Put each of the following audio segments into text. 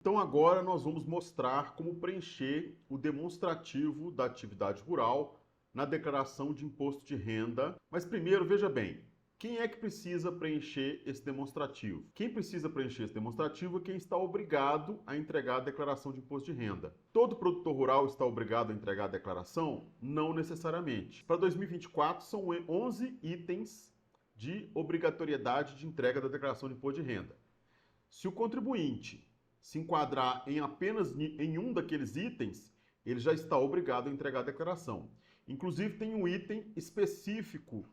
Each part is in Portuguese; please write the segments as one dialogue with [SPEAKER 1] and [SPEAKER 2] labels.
[SPEAKER 1] Então agora nós vamos mostrar como preencher o demonstrativo da atividade rural na declaração de imposto de renda. Mas primeiro, veja bem, quem é que precisa preencher esse demonstrativo? Quem precisa preencher esse demonstrativo é quem está obrigado a entregar a declaração de imposto de renda. Todo produtor rural está obrigado a entregar a declaração? Não necessariamente. Para 2024 são 11 itens de obrigatoriedade de entrega da declaração de imposto de renda. Se o contribuinte se enquadrar em apenas em um daqueles itens, ele já está obrigado a entregar a declaração. Inclusive tem um item específico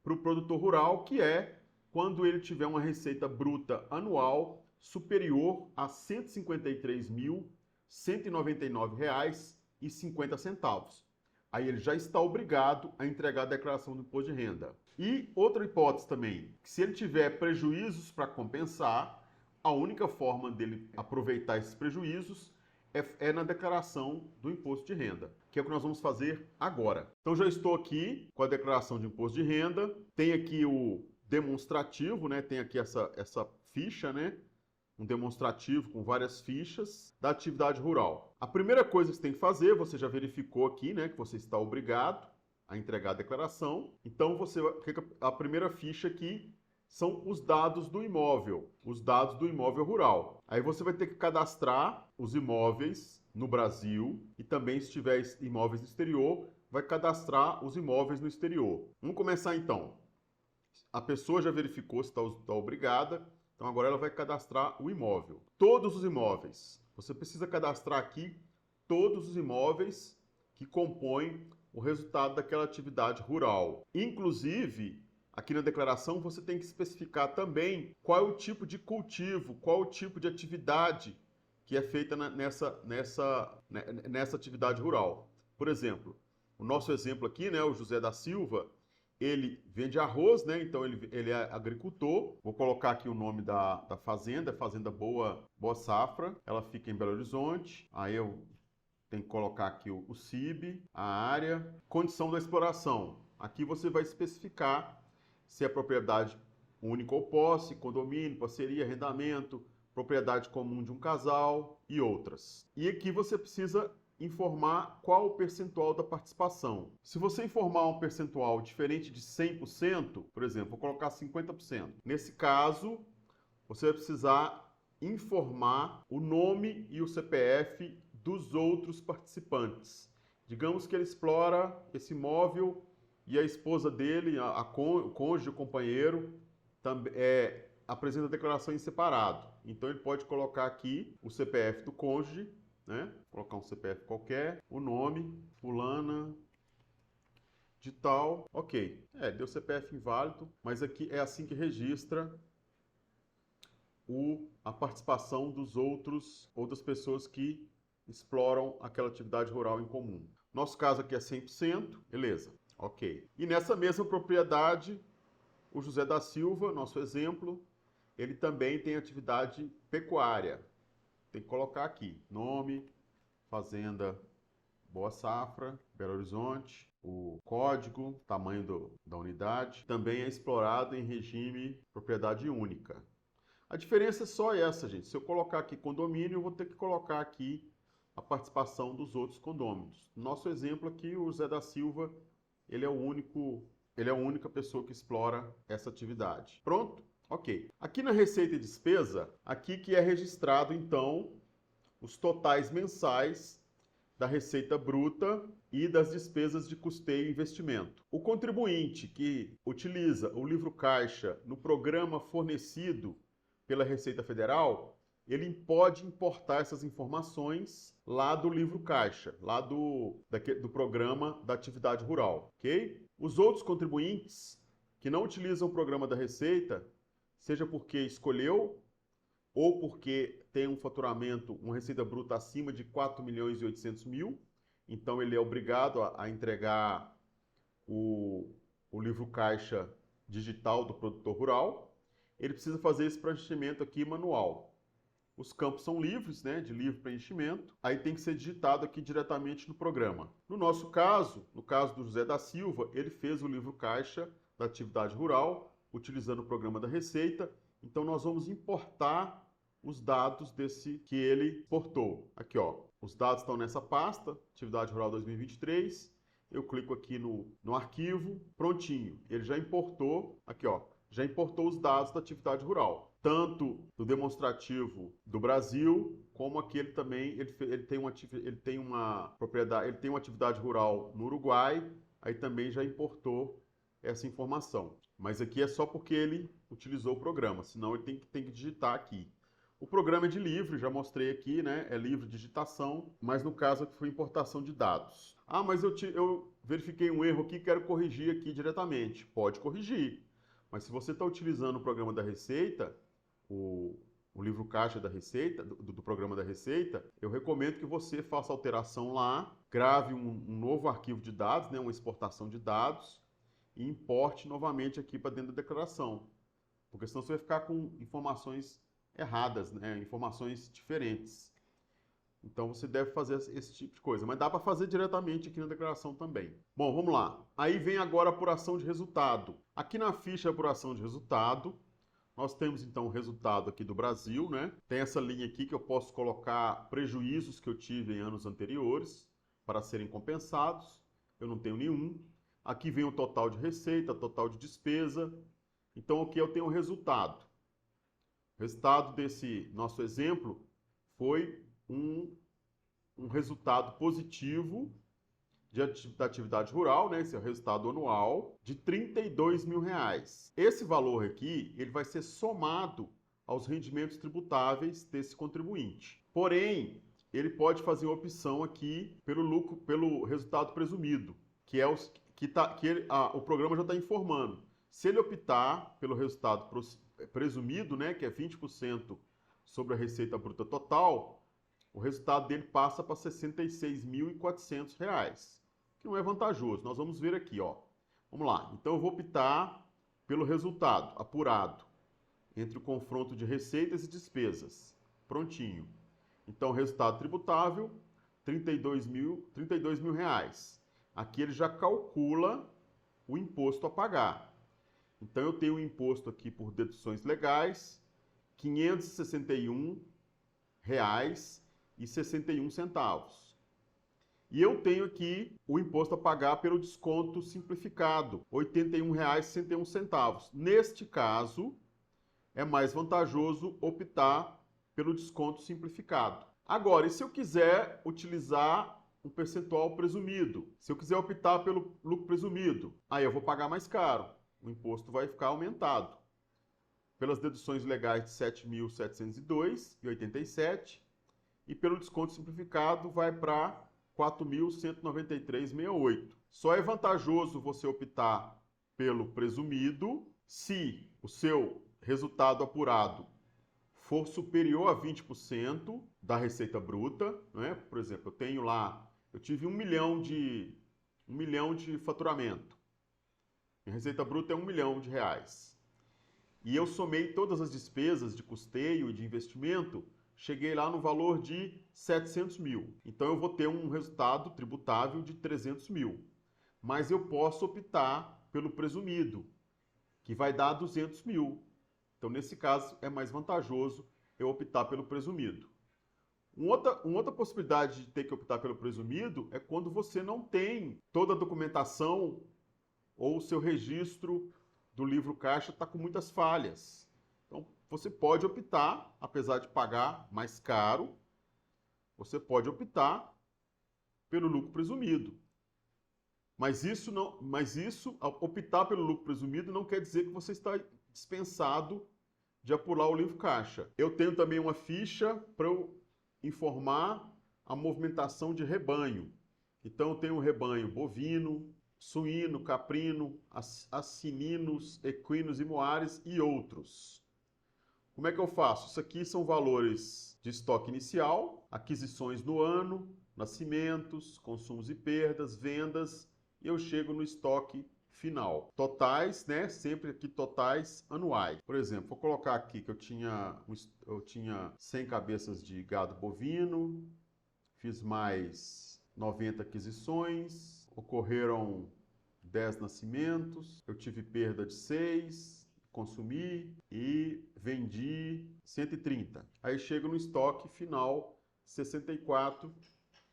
[SPEAKER 1] para o produtor rural, que é quando ele tiver uma receita bruta anual superior a R$ 153.199,50. Aí ele já está obrigado a entregar a declaração do imposto de renda. E outra hipótese também, que se ele tiver prejuízos para compensar, a única forma dele aproveitar esses prejuízos é na declaração do imposto de renda, que é o que nós vamos fazer agora. Então já estou aqui com a declaração de imposto de renda, tem aqui o demonstrativo, né? Tem aqui essa ficha, né? Um demonstrativo com várias fichas da atividade rural. A primeira coisa que você tem que fazer, você já verificou aqui, né? Que você está obrigado a entregar a declaração. Então a primeira ficha aqui são os dados do imóvel rural. Aí você vai ter que cadastrar os imóveis no Brasil e também, se tiver imóveis no exterior, vai cadastrar os imóveis no exterior. Vamos começar então. A pessoa já verificou se está obrigada, então agora ela vai cadastrar o imóvel. Todos os imóveis. Você precisa cadastrar aqui todos os imóveis que compõem o resultado daquela atividade rural. Inclusive, aqui na declaração você tem que especificar também qual é o tipo de cultivo, qual é o tipo de atividade que é feita nessa atividade rural. Por exemplo, o nosso exemplo aqui, né, o José da Silva, ele vende arroz, né, então ele é agricultor. Vou colocar aqui o nome da fazenda, Fazenda Boa Safra. Ela fica em Belo Horizonte. Aí eu tenho que colocar aqui o CIB, a área, condição da exploração. Aqui você vai especificar se é propriedade única ou posse, condomínio, parceria, arrendamento, propriedade comum de um casal e outras. E aqui você precisa informar qual o percentual da participação. Se você informar um percentual diferente de 100%, por exemplo, vou colocar 50%. Nesse caso, você vai precisar informar o nome e o CPF dos outros participantes. Digamos que ele explora esse imóvel e a esposa dele, o cônjuge, o companheiro, também apresenta a declaração em separado. Então ele pode colocar aqui o CPF do cônjuge, né? Colocar um CPF qualquer, o nome, fulana de tal, ok. Deu CPF inválido, mas aqui é assim que registra a participação dos outras pessoas que exploram aquela atividade rural em comum. Nosso caso aqui é 100%, beleza. Ok. E nessa mesma propriedade, o José da Silva, nosso exemplo, ele também tem atividade pecuária. Tem que colocar aqui nome, fazenda Boa Safra, Belo Horizonte, o código, tamanho da unidade. Também é explorado em regime propriedade única. A diferença é só essa, gente. Se eu colocar aqui condomínio, eu vou ter que colocar aqui a participação dos outros condôminos. Nosso exemplo aqui, o José da Silva, ele é a única pessoa que explora essa atividade. Pronto? Ok. Aqui na receita e despesa, aqui que é registrado, então, os totais mensais da receita bruta e das despesas de custeio e investimento. O contribuinte que utiliza o livro caixa no programa fornecido pela Receita Federal, ele pode importar essas informações lá do livro caixa, lá do programa da atividade rural, ok? Os outros contribuintes que não utilizam o programa da Receita, seja porque escolheu ou porque tem um faturamento, uma receita bruta acima de 4.800.000, então ele é obrigado a entregar o livro caixa digital do produtor rural. Ele precisa fazer esse preenchimento aqui manual. Os campos são livres, né, de livre preenchimento. Aí tem que ser digitado aqui diretamente no programa. No nosso caso, no caso do José da Silva, ele fez o livro caixa da atividade rural, utilizando o programa da Receita. Então nós vamos importar os dados desse que ele exportou. Aqui, ó, os dados estão nessa pasta, Atividade Rural 2023. Eu clico aqui no arquivo, prontinho. Ele já importou, aqui, ó, já importou os dados da atividade rural, tanto do demonstrativo do Brasil, como aquele também, ele tem uma propriedade, ele tem uma atividade rural no Uruguai, aí também já importou essa informação. Mas aqui é só porque ele utilizou o programa, senão ele tem que digitar aqui. O programa é de livre, já mostrei aqui, né? É livre de digitação, mas no caso aqui foi importação de dados. Ah, mas eu verifiquei um erro aqui, quero corrigir aqui diretamente. Pode corrigir. Mas se você está utilizando o programa da Receita, o livro caixa da Receita, do programa da Receita, eu recomendo que você faça alteração lá, grave um novo arquivo de dados, né? Uma exportação de dados, e importe novamente aqui para dentro da declaração. Porque senão você vai ficar com informações erradas, né? Informações diferentes. Então você deve fazer esse tipo de coisa. Mas dá para fazer diretamente aqui na declaração também. Bom, vamos lá. Aí vem agora a apuração de resultado. Aqui na ficha de apuração de resultado, nós temos então o resultado aqui do Brasil, né? Tem essa linha aqui que eu posso colocar prejuízos que eu tive em anos anteriores para serem compensados. Eu não tenho nenhum. Aqui vem o total de receita, total de despesa. Então aqui eu tenho o resultado. O resultado desse nosso exemplo foi um resultado positivo da atividade rural, né? Esse é o resultado anual, de R$ 32 mil. Esse valor aqui, ele vai ser somado aos rendimentos tributáveis desse contribuinte. Porém, ele pode fazer uma opção aqui pelo resultado presumido, que é o programa já está informando. Se ele optar pelo resultado presumido, né, que é 20% sobre a receita bruta total, o resultado dele passa para R$ 66.400, que não é vantajoso. Nós vamos ver aqui, ó. Vamos lá. Então eu vou optar pelo resultado apurado entre o confronto de receitas e despesas. Prontinho. Então, resultado tributável, R$ 32 mil. Aqui ele já calcula o imposto a pagar. Então eu tenho o imposto aqui por deduções legais, R$ 561,61. E eu tenho aqui o imposto a pagar pelo desconto simplificado, R$ 81,61. Neste caso, é mais vantajoso optar pelo desconto simplificado. Agora, e se eu quiser utilizar um percentual presumido? Se eu quiser optar pelo lucro presumido, aí eu vou pagar mais caro. O imposto vai ficar aumentado. Pelas deduções legais de R$ 7.702,87 e pelo desconto simplificado vai para R$ 4.193,68. Só é vantajoso você optar pelo presumido se o seu resultado apurado for superior a 20% da receita bruta, né? Por exemplo, eu tive um milhão de faturamento. Minha receita bruta é R$ 1 milhão. E eu somei todas as despesas de custeio e de investimento, cheguei lá no valor de 700 mil. Então eu vou ter um resultado tributável de 300 mil. Mas eu posso optar pelo presumido, que vai dar 200 mil. Então, nesse caso, é mais vantajoso eu optar pelo presumido. Uma outra possibilidade de ter que optar pelo presumido é quando você não tem toda a documentação ou o seu registro do livro caixa está com muitas falhas. Então, você pode optar, apesar de pagar mais caro, você pode optar pelo lucro presumido. Mas optar pelo lucro presumido não quer dizer que você está dispensado de apurar o livro caixa. Eu tenho também uma ficha para eu informar a movimentação de rebanho. Então, eu tenho um rebanho bovino, suíno, caprino, assininos, equinos e moares e outros. Como é que eu faço? Isso aqui são valores de estoque inicial, aquisições no ano, nascimentos, consumos e perdas, vendas, e eu chego no estoque final. Totais, né? Sempre aqui totais anuais. Por exemplo, vou colocar aqui que eu tinha 100 cabeças de gado bovino, fiz mais 90 aquisições, ocorreram 10 nascimentos, eu tive perda de 6, consumi e vendi 130. Aí chega no estoque final 64,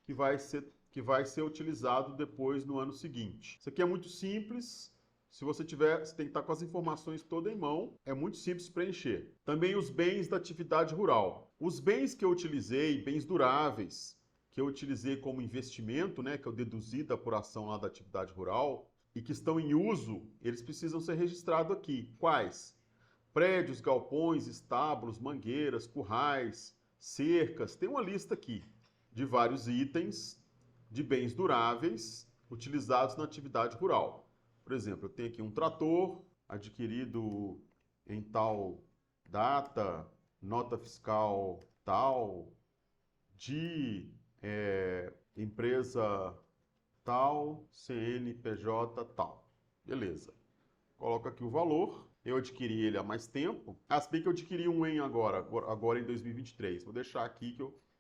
[SPEAKER 1] que vai ser utilizado depois no ano seguinte. Isso aqui é muito simples. Se você tiver, você tem que estar com as informações todas em mão. É muito simples preencher. Também os bens da atividade rural. Os bens que eu utilizei, bens duráveis, que eu utilizei como investimento, né, que eu deduzi da apuração lá da atividade rural, e que estão em uso, eles precisam ser registrados aqui. Quais? Prédios, galpões, estábulos, mangueiras, currais, cercas. Tem uma lista aqui de vários itens de bens duráveis utilizados na atividade rural. Por exemplo, eu tenho aqui um trator adquirido em tal data, nota fiscal tal, de empresa tal, CNPJ tal. Beleza. Coloco aqui o valor. Eu adquiri ele há mais tempo. Se bem que eu adquiri um agora em 2023. Vou deixar aqui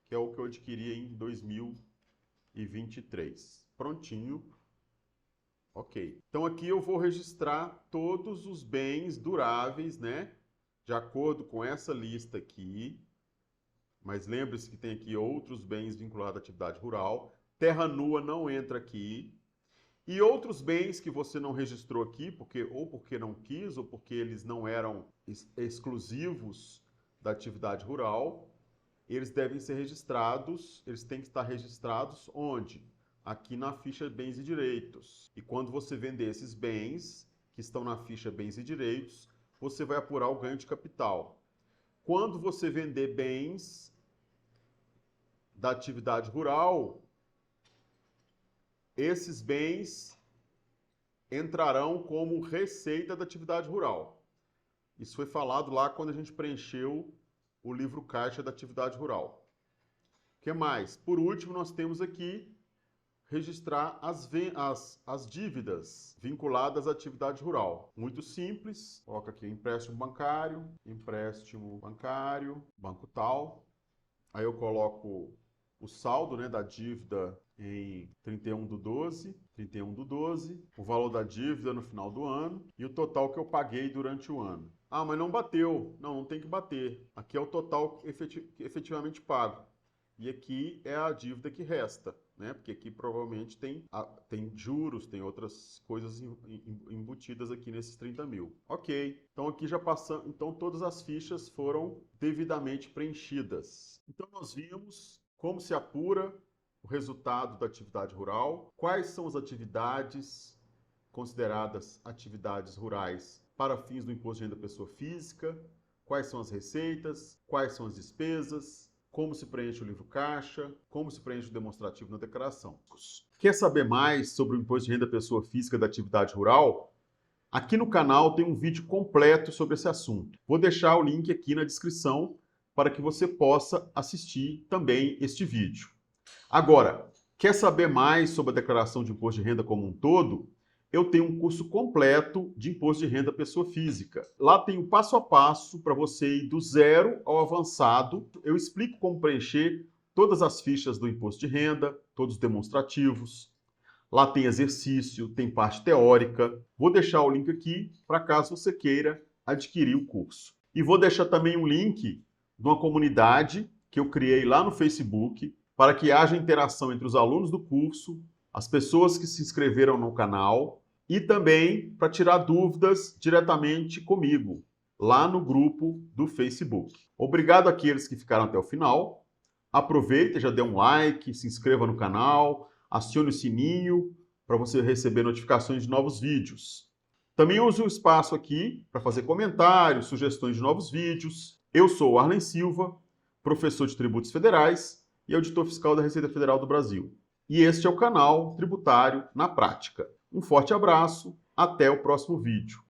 [SPEAKER 1] que é o que eu adquiri em 2023. Prontinho. Ok. Então aqui eu vou registrar todos os bens duráveis, né? De acordo com essa lista aqui. Mas lembre-se que tem aqui outros bens vinculados à atividade rural. Terra nua não entra aqui. E outros bens que você não registrou aqui, ou porque não quis, ou porque eles não eram exclusivos da atividade rural, eles devem ser registrados, eles têm que estar registrados onde? Aqui na ficha Bens e Direitos. E quando você vender esses bens, que estão na ficha Bens e Direitos, você vai apurar o ganho de capital. Quando você vender bens da atividade rural, esses bens entrarão como receita da atividade rural. Isso foi falado lá quando a gente preencheu o livro caixa da atividade rural. O que mais? Por último, nós temos aqui registrar as dívidas vinculadas à atividade rural. Muito simples. Coloca aqui empréstimo bancário, banco tal. Aí eu coloco o saldo, né, da dívida em 31/12, o valor da dívida no final do ano e o total que eu paguei durante o ano. Mas não bateu. Não tem que bater. Aqui é o total efetivamente pago. E aqui é a dívida que resta, né? Porque aqui provavelmente tem juros, tem outras coisas embutidas aqui nesses 30 mil. Ok, então aqui já passamos, então todas as fichas foram devidamente preenchidas. Então nós vimos como se apura o resultado da atividade rural, quais são as atividades consideradas atividades rurais para fins do imposto de renda da pessoa física, quais são as receitas, quais são as despesas, como se preenche o livro caixa, como se preenche o demonstrativo na declaração. Quer saber mais sobre o imposto de renda da pessoa física da atividade rural? Aqui no canal tem um vídeo completo sobre esse assunto. Vou deixar o link aqui na descrição para que você possa assistir também este vídeo. Agora, quer saber mais sobre a declaração de imposto de renda como um todo? Eu tenho um curso completo de imposto de renda pessoa física. Lá tem o passo a passo para você ir do zero ao avançado. Eu explico como preencher todas as fichas do imposto de renda, todos os demonstrativos. Lá tem exercício, tem parte teórica. Vou deixar o link aqui para caso você queira adquirir o curso. E vou deixar também um link de uma comunidade que eu criei lá no Facebook para que haja interação entre os alunos do curso, as pessoas que se inscreveram no canal e também para tirar dúvidas diretamente comigo, lá no grupo do Facebook. Obrigado àqueles que ficaram até o final. Aproveita, já dê um like, se inscreva no canal, acione o sininho para você receber notificações de novos vídeos. Também use o espaço aqui para fazer comentários, sugestões de novos vídeos. Eu sou o Arlen Silva, professor de tributos federais e auditor fiscal da Receita Federal do Brasil. E este é o canal Tributário na Prática. Um forte abraço, até o próximo vídeo.